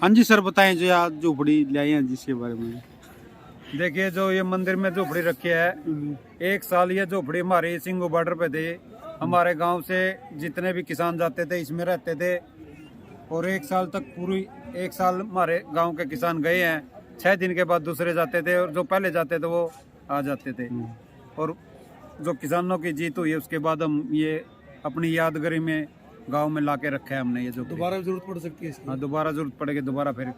हाँ जी सर, बताएं जो आज झोपड़ी लाई हैं जिसके बारे में। देखिए, जो ये मंदिर में झोपड़ी रखी है, एक साल ये झोपड़ी हमारे सिंगू बॉर्डर पे थी। हमारे गांव से जितने भी किसान जाते थे इसमें रहते थे, और एक साल तक पूरी एक साल हमारे गांव के किसान गए हैं। 6 दिन के बाद दूसरे जाते थे, और जो पहले जाते थे वो आ जाते थे। और जो किसानों की जीत हुई है उसके बाद हम ये अपनी यादगारी में गांव में लाके रखा है हमने। ये जो दोबारा जरूरत पड़ सकती है इसकी। हाँ, दोबारा जरूरत पड़ेगी, दोबारा फिर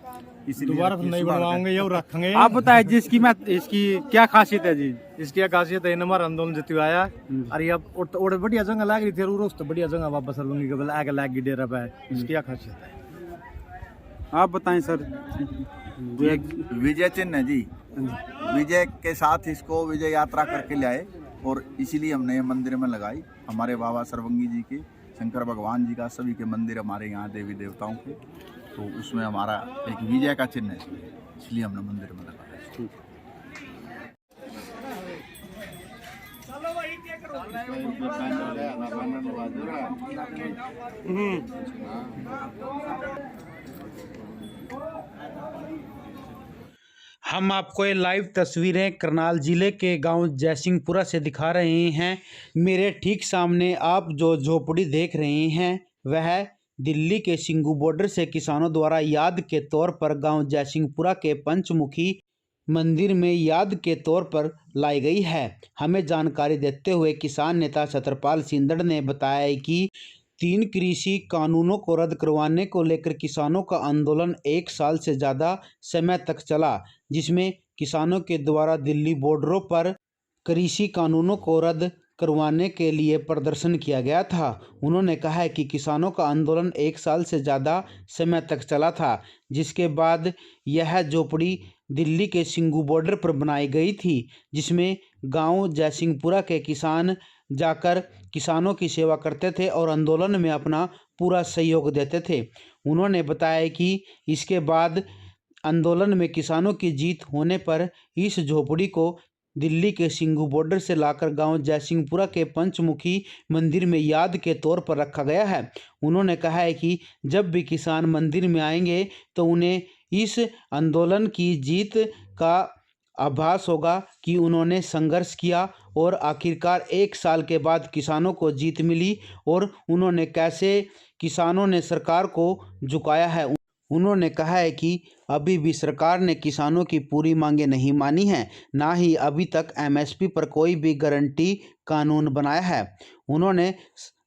इसीलिए दोबारा फिर नहीं बनवाओगे या रखेंगे। आप बताएं जिसकी मैं इसकी क्या खासियत है जी। इसकी खासियत है हमारा आंदोलन जितवा आया। अरे अब और बढ़िया जगह लाग रही थी, और तो बढ़िया जगह वापस लूंगी के बोले आगे लाग डेरा पे। इसकी क्या खासियत है आप बताएं सर। विजय चिन्ह है जी। विजय के साथ इसको विजय यात्रा करके लाए, और इसीलिए हमने ये मंदिर में लगाई। हमारे बाबा सरवंगी जी के, शंकर भगवान जी का, सभी के मंदिर हमारे यहाँ देवी देवताओं के, तो उसमें हमारा एक विजय का चिन्ह है, इसलिए हमने मंदिर में लगाया। हम आपको ये लाइव तस्वीरें करनाल जिले के गांव जयसिंहपुरा से दिखा रहे हैं। मेरे ठीक सामने आप जो झोपड़ी देख रहे हैं वह दिल्ली के सिंगू बॉर्डर से किसानों द्वारा याद के तौर पर गांव जयसिंहपुरा के पंचमुखी मंदिर में याद के तौर पर लाई गई है। हमें जानकारी देते हुए किसान नेता छत्रपाल सिंदड़ ने बताया कि 3 कृषि कानूनों को रद्द करवाने को लेकर किसानों का आंदोलन 1 साल से ज़्यादा समय तक चला, जिसमें किसानों के द्वारा दिल्ली बॉर्डरों पर कृषि कानूनों को रद्द करवाने के लिए प्रदर्शन किया गया था। उन्होंने कहा है कि किसानों का आंदोलन 1 साल से ज़्यादा समय तक चला था, जिसके बाद यह झोपड़ी दिल्ली के सिंगू बॉर्डर पर बनाई गई थी, जिसमें गांव जयसिंहपुरा के किसान जाकर किसानों की सेवा करते थे और आंदोलन में अपना पूरा सहयोग देते थे। उन्होंने बताया कि इसके बाद आंदोलन में किसानों की जीत होने पर इस झोपड़ी को दिल्ली के सिंगू बॉर्डर से लाकर गांव जयसिंहपुरा के पंचमुखी मंदिर में याद के तौर पर रखा गया है। उन्होंने कहा है कि जब भी किसान मंदिर में आएंगे तो उन्हें इस आंदोलन की जीत का आभास होगा कि उन्होंने संघर्ष किया और आखिरकार 1 साल के बाद किसानों को जीत मिली, और उन्होंने कैसे किसानों ने सरकार को झुकाया है। उन्होंने कहा है कि अभी भी सरकार ने किसानों की पूरी मांगें नहीं मानी हैं, ना ही अभी तक एमएसपी पर कोई भी गारंटी कानून बनाया है। उन्होंने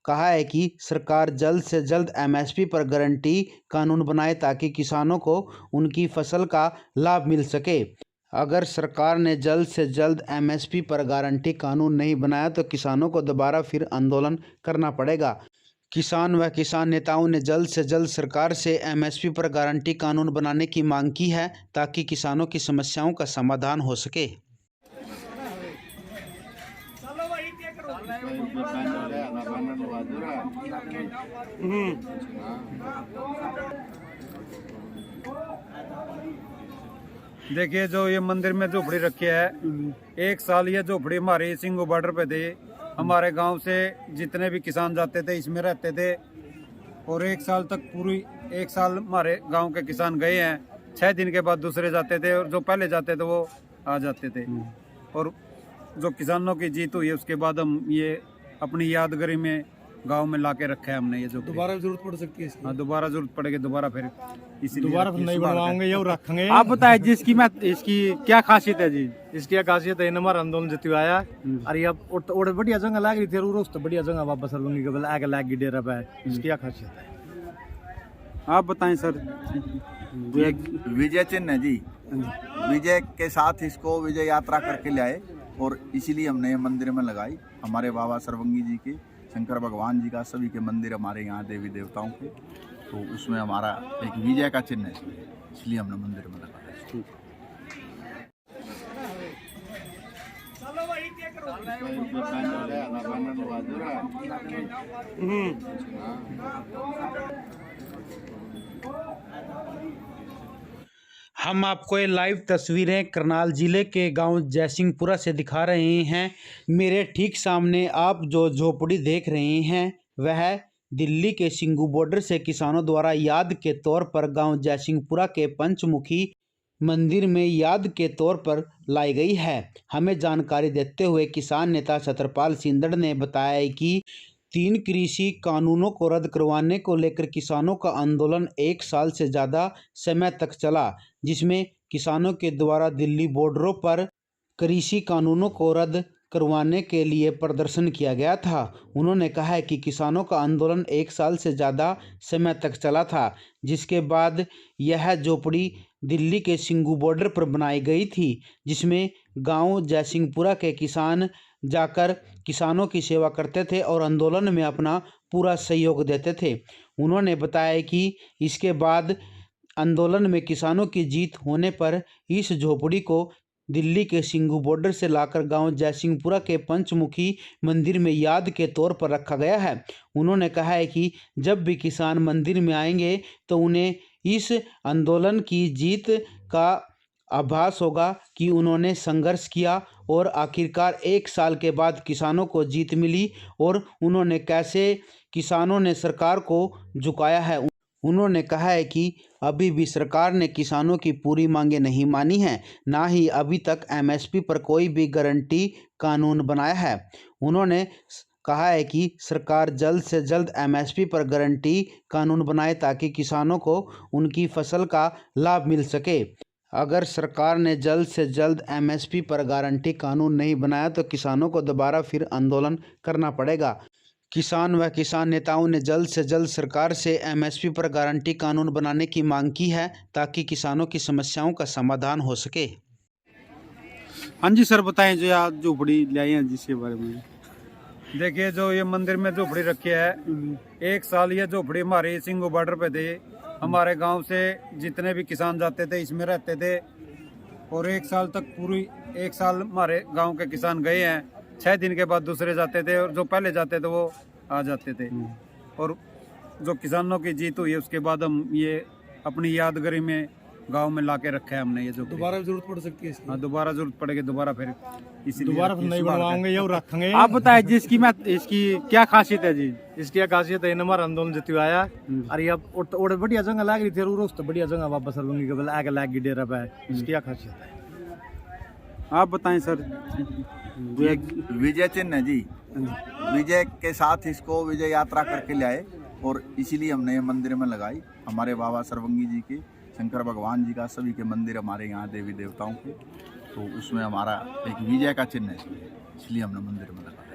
कहा है कि सरकार जल्द से जल्द एमएसपी पर गारंटी कानून बनाए ताकि किसानों को उनकी फसल का लाभ मिल सके। अगर सरकार ने जल्द से जल्द एमएसपी पर गारंटी कानून नहीं बनाया तो किसानों को दोबारा फिर आंदोलन करना पड़ेगा। किसान व किसान नेताओं ने जल्द से जल्द सरकार से एमएसपी पर गारंटी कानून बनाने की मांग की है ताकि किसानों की समस्याओं का समाधान हो सके। देखिए, जो ये मंदिर में झोपड़ी रखी है, एक साल ये झोपड़ी हमारे सिंगू बॉर्डर पे थी। हमारे गांव से जितने भी किसान जाते थे इसमें रहते थे, और एक साल तक पूरी एक साल हमारे गांव के किसान गए हैं। 6 दिन के बाद दूसरे जाते थे, और जो पहले जाते थे वो आ जाते थे। और जो किसानों की जीत हुई है उसके बाद हम ये अपनी यादगारी में गांव में लाके रखा है हमने। ये जो दोबारा जरूरत पड़ सकती है इसकी। हाँ, दोबारा जरूरत पड़ेगी, दोबारा फिर इसीलिए दोबारा फिर नहीं बनवाओगे या रखेंगे। आप बताएं जिसकी मैं इसकी क्या खासियत है जी। इसकी खासियत है हमारा आंदोलन जितवा आया। अरे अब और बढ़िया जगह लाग रही थी, और तो बढ़िया जगह वापस लूंगी के बोले आगे लाग डेरा पे। इसकी क्या खासियत है आप बताएं सर। विजय चिन्ह है जी। विजय के साथ इसको विजय यात्रा करके लाए, और इसीलिए हमने ये मंदिर में लगाई। हमारे बाबा सरवंगी जी के, शंकर भगवान जी का, सभी के मंदिर हमारे यहाँ देवी देवताओं के, तो उसमें हमारा एक विजय का चिन्ह है, इसलिए हमने मंदिर में लगाया। हम आपको ये लाइव तस्वीरें करनाल जिले के गांव जयसिंहपुरा से दिखा रहे हैं। मेरे ठीक सामने आप जो झोपड़ी देख रहे हैं वह दिल्ली के सिंगू बॉर्डर से किसानों द्वारा याद के तौर पर गांव जयसिंहपुरा के पंचमुखी मंदिर में याद के तौर पर लाई गई है। हमें जानकारी देते हुए किसान नेता छत्रपाल सिंदड़ ने बताया कि 3 कृषि कानूनों को रद्द करवाने को लेकर किसानों का आंदोलन 1 साल से ज़्यादा समय तक चला, जिसमें किसानों के द्वारा दिल्ली बॉर्डरों पर कृषि कानूनों को रद्द करवाने के लिए प्रदर्शन किया गया था। उन्होंने कहा है कि किसानों का आंदोलन 1 साल से ज़्यादा समय तक चला था, जिसके बाद यह झोपड़ी दिल्ली के सिंगू बॉर्डर पर बनाई गई थी, जिसमें गांव जयसिंहपुरा के किसान जाकर किसानों की सेवा करते थे और आंदोलन में अपना पूरा सहयोग देते थे। उन्होंने बताया कि इसके बाद आंदोलन में किसानों की जीत होने पर इस झोपड़ी को दिल्ली के सिंगू बॉर्डर से लाकर गांव जयसिंहपुरा के पंचमुखी मंदिर में याद के तौर पर रखा गया है। उन्होंने कहा है कि जब भी किसान मंदिर में आएंगे तो उन्हें इस आंदोलन की जीत का आभास होगा कि उन्होंने संघर्ष किया और आखिरकार 1 साल के बाद किसानों को जीत मिली और उन्होंने कैसे किसानों ने सरकार को झुकाया है। उन्होंने कहा है कि अभी भी सरकार ने किसानों की पूरी मांगें नहीं मानी हैं, ना ही अभी तक एमएसपी पर कोई भी गारंटी कानून बनाया है। उन्होंने कहा है कि सरकार जल्द से जल्द एमएसपी पर गारंटी कानून बनाए ताकि किसानों को उनकी फसल का लाभ मिल सके। अगर सरकार ने जल्द से जल्द एमएसपी पर गारंटी कानून नहीं बनाया तो किसानों को दोबारा फिर आंदोलन करना पड़ेगा। किसान व किसान नेताओं ने जल्द से जल्द सरकार से एमएसपी पर गारंटी कानून बनाने की मांग की है ताकि किसानों की समस्याओं का समाधान हो सके। हाँ जी सर, बताएं जो आप झोपड़ी ले आए हैं जिसके बारे में। देखिए, जो ये मंदिर में झोपड़ी रखी है, 1 साल ये झोपड़ी हमारे सिंगू बॉर्डर पे थे। हमारे गांव से जितने भी किसान जाते थे इसमें रहते थे और 1 साल तक पूरी 1 साल हमारे गांव के किसान गए हैं। 6 दिन के बाद दूसरे जाते थे और जो पहले जाते थे वो आ जाते थे। और जो किसानों की जीत हुई है उसके बाद हम ये अपनी यादगारी में गांव में लाके रखा है हमने। ये जो दोबारा जरूरत पड़ सकती है इसकी। हाँ, दोबारा जरूरत पड़ेगी, दोबारा फिर दोबारा नहीं बनवाओगे या रखेंगे। आप बताए जी इसकी क्या खासियत है जी? इसकी खासियत है हमारा आंदोलन जितवाया और ये और बढ़िया जगह लाग रही थी और उस बढ़िया जगह वापस सरवंगी के आगे लाग गई डेरा पे। इसकी क्या खासियत है आप बताएं सर। विजय चिन्ह है जी। विजय के साथ इसको विजय यात्रा करके लाए और इसीलिए हमने ये मंदिर में लगाई। हमारे बाबा सरवंगी जी के, शंकर भगवान जी का, सभी के मंदिर हमारे यहाँ देवी देवताओं के, तो उसमें हमारा एक विजय का चिन्ह है, इसलिए हमने मंदिर में लगाया।